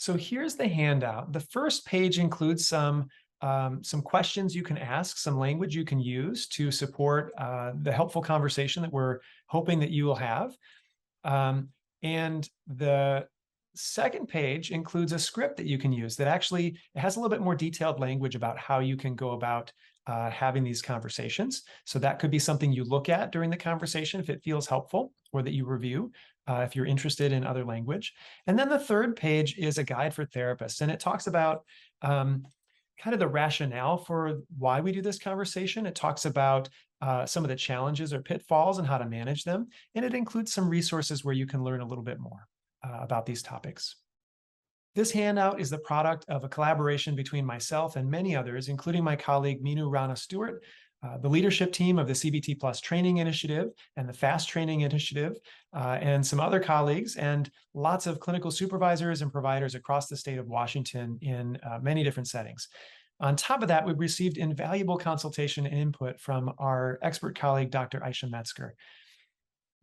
So here's the handout. The first page includes some questions you can ask, some language you can use to support the helpful conversation that we're hoping that you will have. And the second page includes a script that you can use that actually has a little bit more detailed language about how you can go about having these conversations. So that could be something you look at during the conversation if it feels helpful, or that you review if you're interested in other language. And then the third page is a guide for therapists, and it talks about kind of the rationale for why we do this conversation. It talks about some of the challenges or pitfalls and how to manage them. And it includes some resources where you can learn a little bit more about these topics. This handout is the product of a collaboration between myself and many others, including my colleague Minu Rana Stewart, the leadership team of the CBT Plus Training Initiative and the FAST Training Initiative, and some other colleagues, and lots of clinical supervisors and providers across the state of Washington in many different settings. On top of that, we've received invaluable consultation and input from our expert colleague, Dr. Isha Metzger.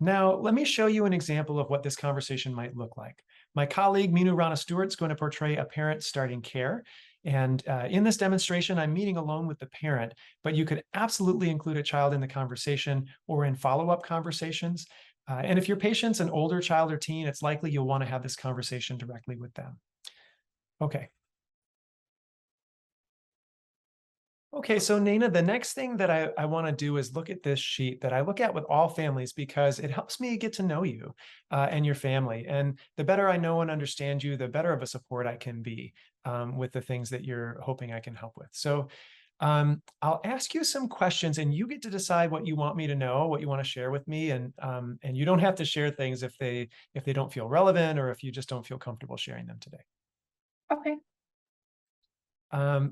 Now, let me show you an example of what this conversation might look like. My colleague, Minu Rana Stewart, is going to portray a parent starting care. And in this demonstration, I'm meeting alone with the parent, but you could absolutely include a child in the conversation or in follow-up conversations. And if your patient's an older child or teen, it's likely you'll want to have this conversation directly with them. Okay. Okay, so Nana, the next thing that I want to do is look at this sheet that I look at with all families, because it helps me get to know you and your family. And the better I know and understand you, the better of a support I can be with the things that you're hoping I can help with. So I'll ask you some questions, and you get to decide what you want me to know, what you want to share with me. And you don't have to share things if they don't feel relevant, or if you just don't feel comfortable sharing them today. Okay.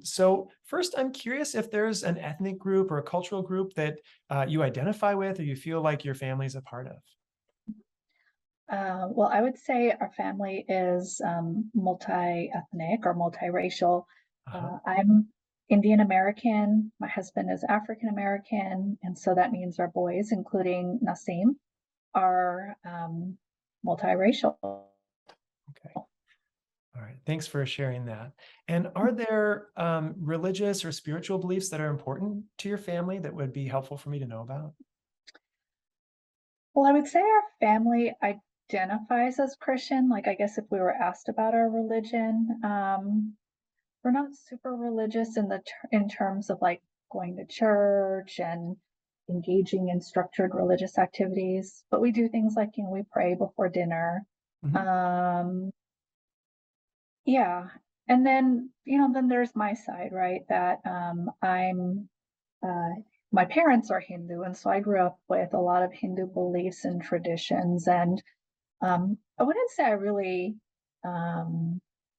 So first, I'm curious if there's an ethnic group or a cultural group that you identify with or you feel like your family's a part of. Well, I would say our family is multi-ethnic or multiracial. I'm Indian American. My husband is African American, and so that means our boys, including Nasim, are multiracial. Okay. All right. Thanks for sharing that. And are there religious or spiritual beliefs that are important to your family that would be helpful for me to know about? Well, I would say our family identifies as Christian. Like, I guess if we were asked about our religion, we're not super religious in terms of like going to church and engaging in structured religious activities, but we do things like, we pray before dinner. Mm-hmm. Yeah. And then, then there's my side, right? That I'm my parents are Hindu, and so I grew up with a lot of Hindu beliefs and traditions. And I wouldn't say I really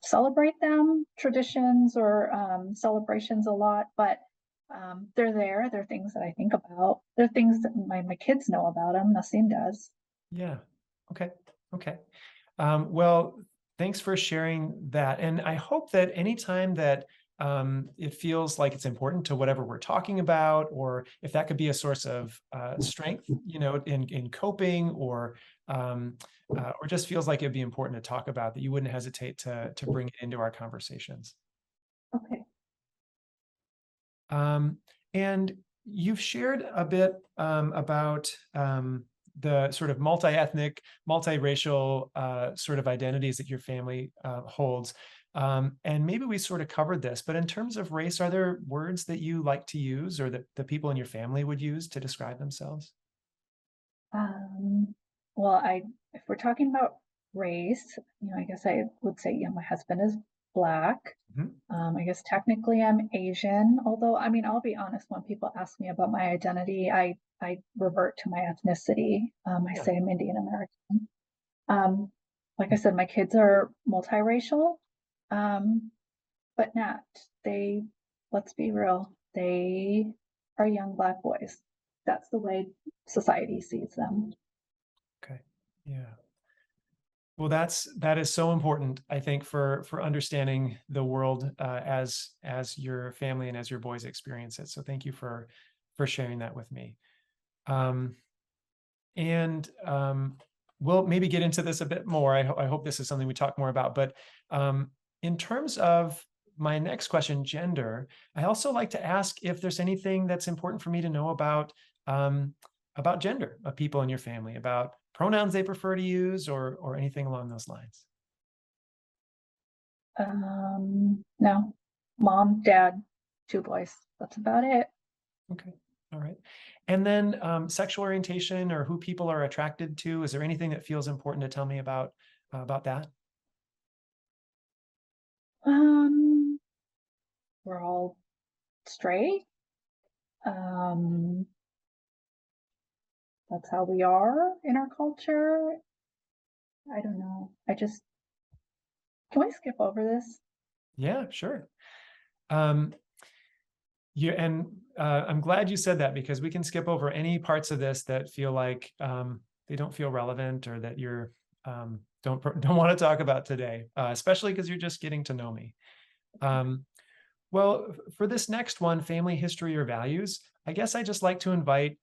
celebrate them, traditions or celebrations a lot, but they're there. They're things that I think about. They're things that my kids know about them. Nasim does. Yeah. Okay. Okay. Well, thanks for sharing that. And I hope that anytime that it feels like it's important to whatever we're talking about, or if that could be a source of strength, in coping, or just feels like it'd be important to talk about, that you wouldn't hesitate to bring it into our conversations. Okay. And you've shared a bit about the sort of multi-ethnic, multiracial sort of identities that your family holds. And maybe we sort of covered this, but in terms of race, are there words that you like to use, or that the people in your family would use to describe themselves? Well, if we're talking about race, I guess I would say, my husband is Black. Mm-hmm. I guess technically I'm Asian, although, I'll be honest, when people ask me about my identity, I revert to my ethnicity. I say I'm Indian American. Like I said, my kids are multiracial, but Nat, let's be real, they are young Black boys. That's the way society sees them. Okay. Yeah. Well, that is so important, I think, for understanding the world as your family and as your boys experience it. So thank you for sharing that with me. We'll maybe get into this a bit more. I hope this is something we talk more about. But In terms of my next question, gender, I also like to ask if there's anything that's important for me to know about gender of people in your family, about pronouns they prefer to use, or anything along those lines. No, mom, dad, 2 boys. That's about it. Okay. All right. And then sexual orientation or who people are attracted to, is there anything that feels important to tell me about that? Um, we're all straight. That's how we are in our culture. I don't know. Can we skip over this? Yeah, sure. I'm glad you said that, because we can skip over any parts of this that feel like they don't feel relevant, or that you're don't want to talk about today, especially because you're just getting to know me. Well, for this next one, family history or values, I guess I just like to invite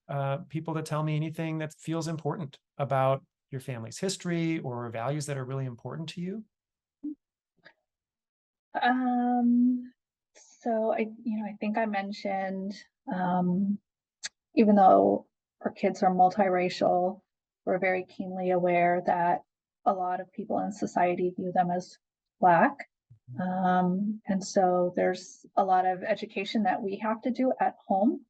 people to tell me anything that feels important about your family's history or values that are really important to you. So I think I mentioned, even though our kids are multiracial, we're very keenly aware that a lot of people in society view them as Black. And so there's a lot of education that we have to do at home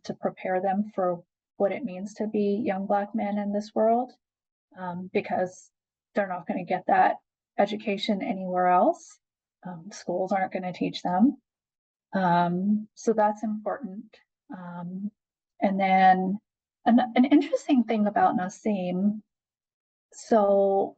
to prepare them for what it means to be young Black men in this world, because they're not going to get that education anywhere else. Schools aren't going to teach them. So that's important. And then an interesting thing about Nassim, so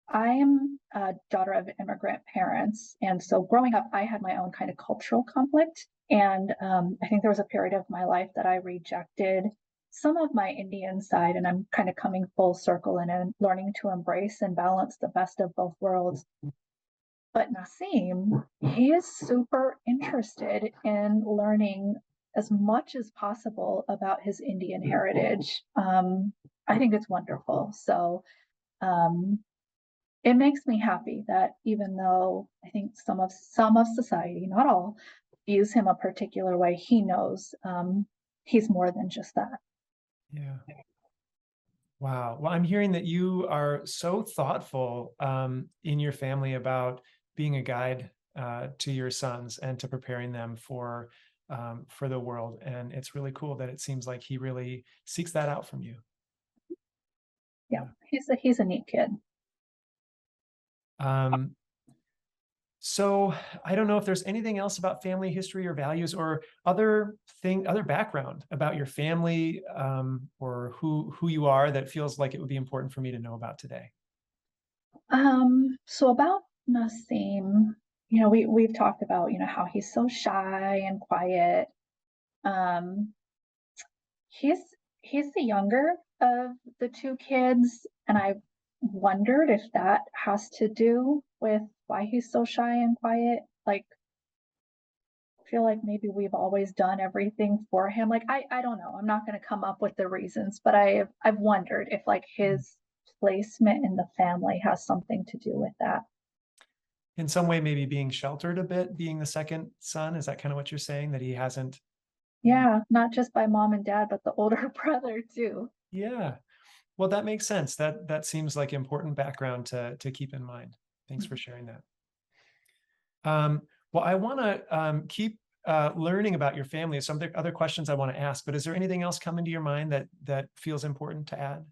I am a daughter of immigrant parents. And so growing up, I had my own kind of cultural conflict. And I think there was a period of my life that I rejected some of my Indian side, and I'm kind of coming full circle and learning to embrace and balance the best of both worlds. But Nassim, he is super interested in learning as much as possible about his Indian heritage. I think it's wonderful. So it makes me happy that even though I think some of society, not all, views him a particular way, he knows he's more than just that. Yeah. Wow. Well, I'm hearing that you are so thoughtful in your family about being a guide to your sons and to preparing them for the world. And it's really cool that it seems like he really seeks that out from you. Yeah, he's a neat kid. So I don't know if there's anything else about family history or values or other background about your family, or who you are, that feels like it would be important for me to know about today. So about Nassim, we've talked about, how he's so shy and quiet. Um, he's he's the younger of the 2 kids, and I wondered if that has to do with why he's so shy and quiet. Like, I feel like maybe we've always done everything for him. Like, I don't know. I'm not going to come up with the reasons, but I've wondered if like his placement in the family has something to do with that. In some way, maybe being sheltered a bit, being the second son. Is that kind of what you're saying, that he hasn't? Yeah, not just by mom and dad, but the older brother too. Yeah. Well, that makes sense. That seems like important background to keep in mind. Thanks for Mhm. sharing that. Well, I want to keep learning about your family. Some other questions I want to ask, but is there anything else coming to your mind that feels important to add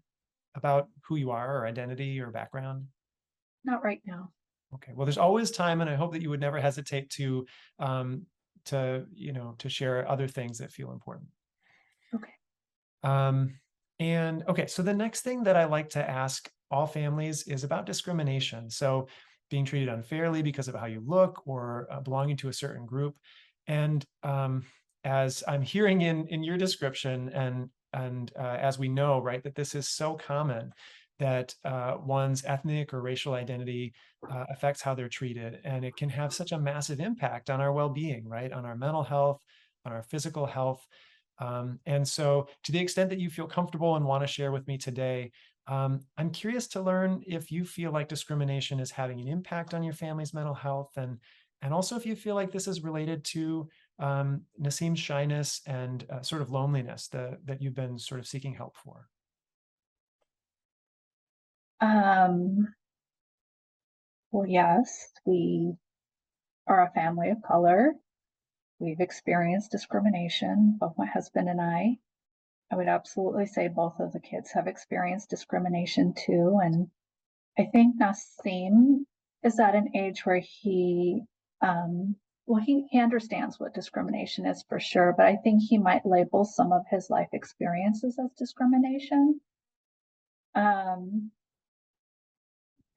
about who you are, or identity, or background? Not right now. Okay. Well, there's always time, and I hope that you would never hesitate um, to share other things that feel important. Okay. And okay, so the next thing that I like to ask all families is about discrimination. So being treated unfairly because of how you look, or belonging to a certain group. And as I'm hearing in your description, and as we know, right, that this is so common, that one's ethnic or racial identity affects how they're treated, and it can have such a massive impact on our well-being, right, on our mental health, on our physical health. And so to the extent that you feel comfortable and want to share with me today, I'm curious to learn if you feel like discrimination is having an impact on your family's mental health, and also if you feel like this is related to Nassim's shyness and sort of loneliness that you've been sort of seeking help for. Well, yes, we are a family of color. We've experienced discrimination, both my husband and I. I would absolutely say both of the kids have experienced discrimination too. And I think Nassim is at an age where he understands what discrimination is for sure, but I think he might label some of his life experiences as discrimination.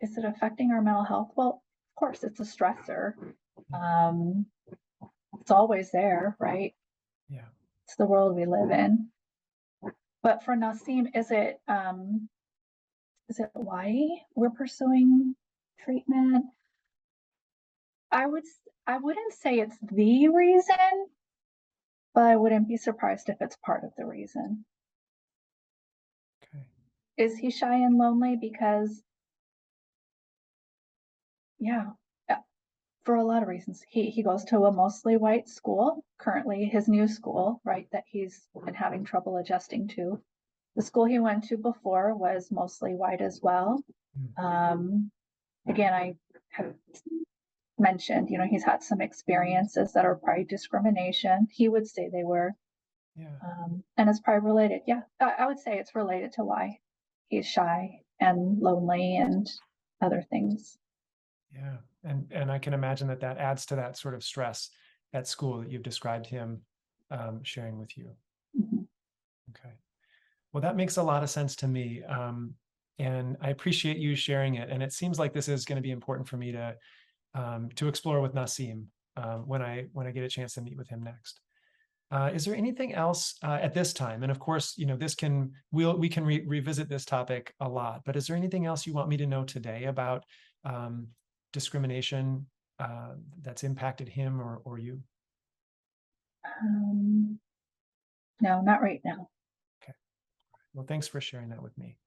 Is it affecting our mental health? Well, of course, it's a stressor. It's always there, right? Yeah. It's the world we live in. But for Nassim, is it why we're pursuing treatment? I wouldn't say it's the reason, but I wouldn't be surprised if it's part of the reason. Okay. Is he shy and lonely? Because, yeah, for a lot of reasons. He goes to a mostly white school, currently his new school, right, that he's been having trouble adjusting to. The school he went to before was mostly white as well. Again, I have mentioned, he's had some experiences that are probably discrimination. He would say they were. Yeah. And it's probably related. Yeah, I would say it's related to why he's shy and lonely and other things. Yeah. And I can imagine that adds to that sort of stress at school that you've described him sharing with you. Mm-hmm. Okay. Well, that makes a lot of sense to me. And I appreciate you sharing it. And it seems like this is going to be important for me to explore with Nassim when I get a chance to meet with him next. Is there anything else at this time? And of course, we can revisit this topic a lot, but is there anything else you want me to know today about discrimination that's impacted him or you? No, not right now. Okay. Well, thanks for sharing that with me.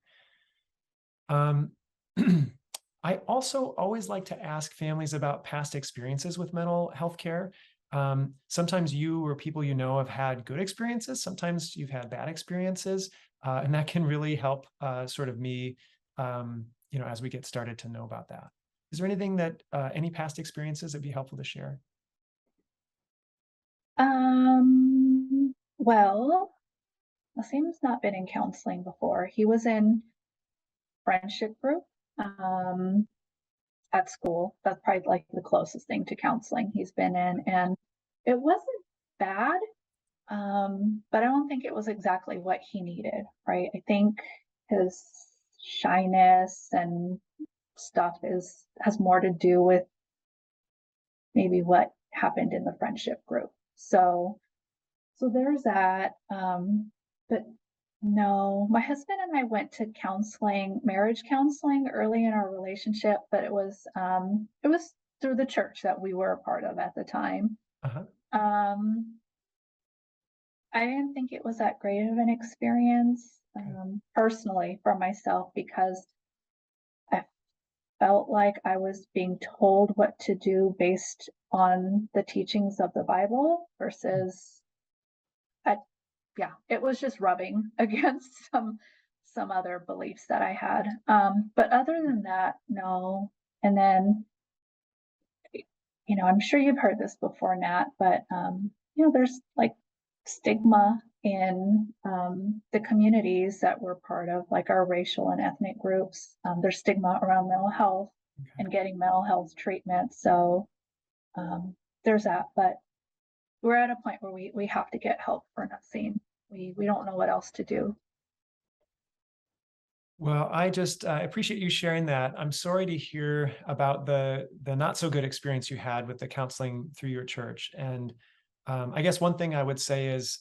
I also always like to ask families about past experiences with mental health care. Sometimes you or people you know have had good experiences. Sometimes you've had bad experiences, and that can really help sort of me, as we get started to know about that. Is there anything that any past experiences that'd be helpful to share? Well, Nassim's not been in counseling before. He was in friendship group at school. That's probably like the closest thing to counseling he's been in, and it wasn't bad, but I don't think it was exactly what he needed, right? I think his shyness and stuff has more to do with maybe what happened in the friendship group. So there's that. But no, my husband and I went to counseling, marriage counseling early in our relationship, but it was through the church that we were a part of at the time. Uh-huh. I didn't think it was that great of an experience, personally for myself, because I felt like I was being told what to do based on the teachings of the Bible versus it was just rubbing against some other beliefs that I had. But other than that, no. And then, I'm sure you've heard this before, Nat, but there's like stigma in the communities that we're part of, like our racial and ethnic groups. There's stigma around mental health and getting mental health treatment. So there's that. But we're at a point where we have to get help for Nassim. We don't know what else to do. Well, I just appreciate you sharing that. I'm sorry to hear about the not so good experience you had with the counseling through your church. And I guess one thing I would say is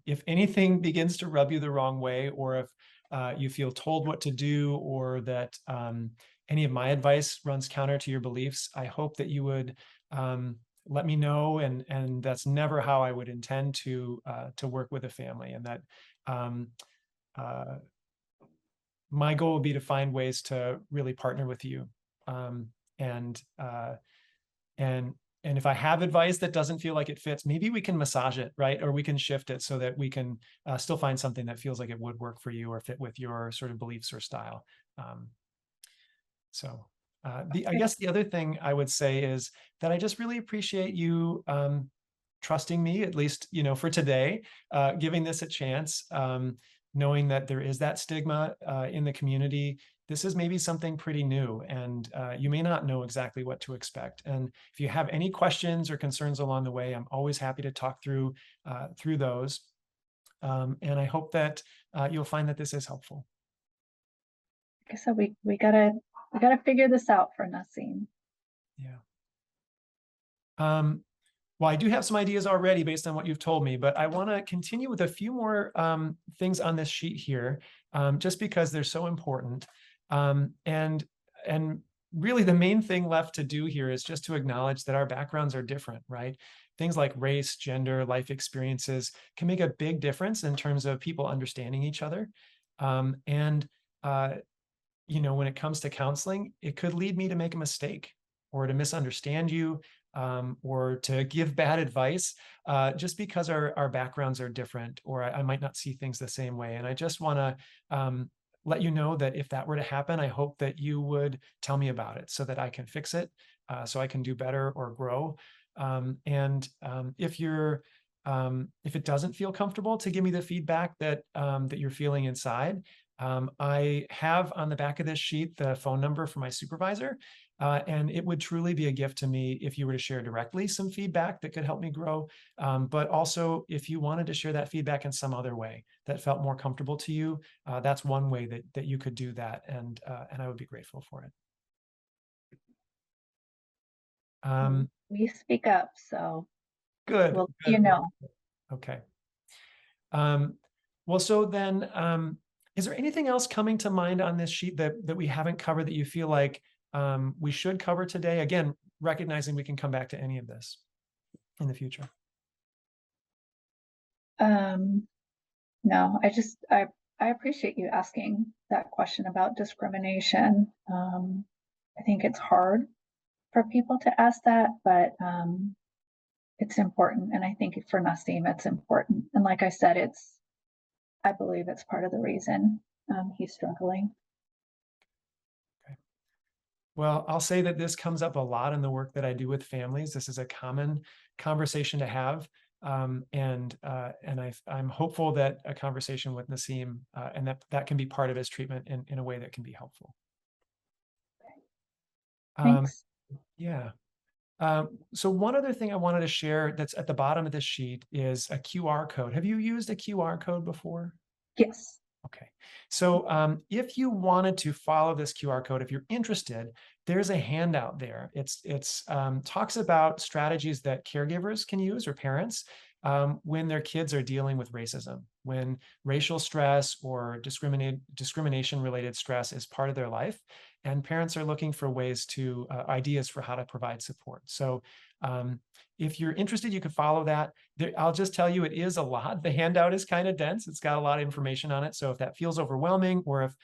if anything begins to rub you the wrong way, or if you feel told what to do, or that any of my advice runs counter to your beliefs, I hope that you would let me know. And that's never how I would intend to work with a family. And that my goal would be to find ways to really partner with you. And if I have advice that doesn't feel like it fits, maybe we can massage it, right? Or we can shift it so that we can still find something that feels like it would work for you or fit with your sort of beliefs or style. I guess the other thing I would say is that I just really appreciate you trusting me, at least, for today, giving this a chance, knowing that there is that stigma in the community. This is maybe something pretty new, and you may not know exactly what to expect. And if you have any questions or concerns along the way, I'm always happy to talk through those. And I hope that you'll find that this is helpful. Like I said, we gotta figure this out for Nassim. Yeah. Well, I do have some ideas already based on what you've told me, but I want to continue with a few more things on this sheet here, just because they're so important. And really the main thing left to do here is just to acknowledge that our backgrounds are different, right? Things like race, gender, life experiences can make a big difference in terms of people understanding each other. When it comes to counseling, it could lead me to make a mistake or to misunderstand you, or to give bad advice, just because our backgrounds are different, or I might not see things the same way. And I just want to let you know that if that were to happen, I hope that you would tell me about it so that I can fix it, so I can do better or grow. If it doesn't feel comfortable to give me the feedback that you're feeling inside, I have on the back of this sheet the phone number for my supervisor, and it would truly be a gift to me if you were to share directly some feedback that could help me grow. But also, if you wanted to share that feedback in some other way that felt more comfortable to you, that's one way that you could do that, and I would be grateful for it. We speak up, so good. we'll let you know. Okay. Well, so then, is there anything else coming to mind on this sheet that we haven't covered that you feel like we should cover today? Again, recognizing we can come back to any of this in the future. No, I appreciate you asking that question about discrimination. I think it's hard for people to ask that, but it's important. And I think for Nassim, it's important. And like I said, I believe it's part of the reason he's struggling. Okay. Well, I'll say that this comes up a lot in the work that I do with families. This is a common conversation to have. And I'm hopeful that a conversation with Nassim and that can be part of his treatment in a way that can be helpful. Thanks. Yeah. So one other thing I wanted to share that's at the bottom of this sheet is a QR code. Have you used a QR code before? Yes. Okay. So if you wanted to follow this QR code, if you're interested, there's a handout there. It's talks about strategies that caregivers can use, or parents, when their kids are dealing with racism, when racial stress or discrimination-related stress is part of their life, and parents are looking for ways to ideas for how to provide support. So if you're interested, you could follow that. I'll just tell you, it is a lot. The handout is kind of dense. It's got a lot of information on it. So if that feels overwhelming, or if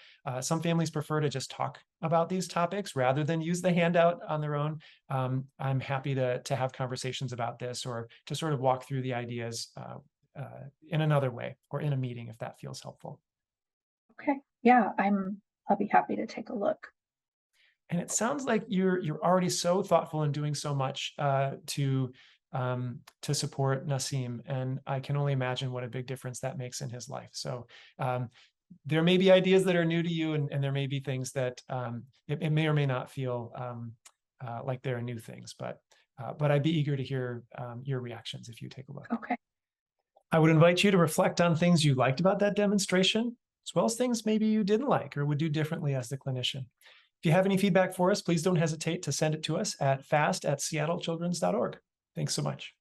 some families prefer to just talk about these topics rather than use the handout on their own, I'm happy to have conversations about this, or to sort of walk through the ideas in another way, or in a meeting if that feels helpful. Okay. Yeah, I'll be happy to take a look. And it sounds like you're already so thoughtful and doing so much to support Nassim, and I can only imagine what a big difference that makes in his life. So there may be ideas that are new to you, and there may be things that it may or may not feel like they're new things, but I'd be eager to hear your reactions if you take a look. Okay. I would invite you to reflect on things you liked about that demonstration, as well as things maybe you didn't like or would do differently as the clinician. If you have any feedback for us, please don't hesitate to send it to us at fast@seattlechildrens.org. Thanks so much.